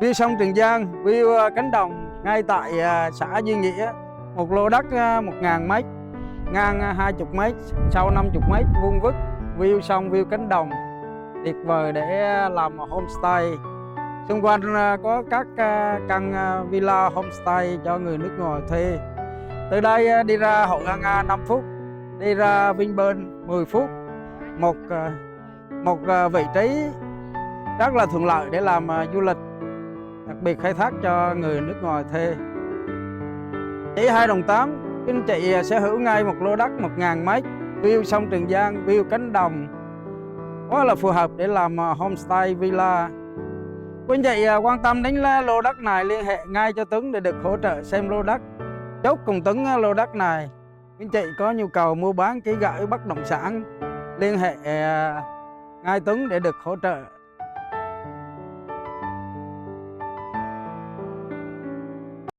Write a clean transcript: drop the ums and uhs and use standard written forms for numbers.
view sông Trường Giang, view cánh đồng ngay tại xã Duy Nghĩa. Một lô đất 1.000 mét, ngang 20 mét, sâu 50 mét, vuông vức, view sông, view cánh đồng, tuyệt vời để làm homestay. Xung quanh có các căn villa homestay cho người nước ngoài thuê. Từ đây đi ra Hội An A 5 phút, đi ra Vinpearl 10 phút. Một vị trí rất là thuận lợi để làm du lịch, đặc biệt khai thác cho người nước ngoài thuê. Chỉ 2,8 đồng, anh chị sở hữu ngay một lô đất 1.000 mét, view sông Trường Giang, view cánh đồng, quá là phù hợp để làm homestay villa. Quý anh chị quan tâm đến lô đất này, liên hệ ngay cho Tuấn để được hỗ trợ xem lô đất, chốt cùng Tuấn lô đất này. Quý anh chị có nhu cầu mua bán ký gửi bất động sản, liên hệ ngay Tuấn để được hỗ trợ.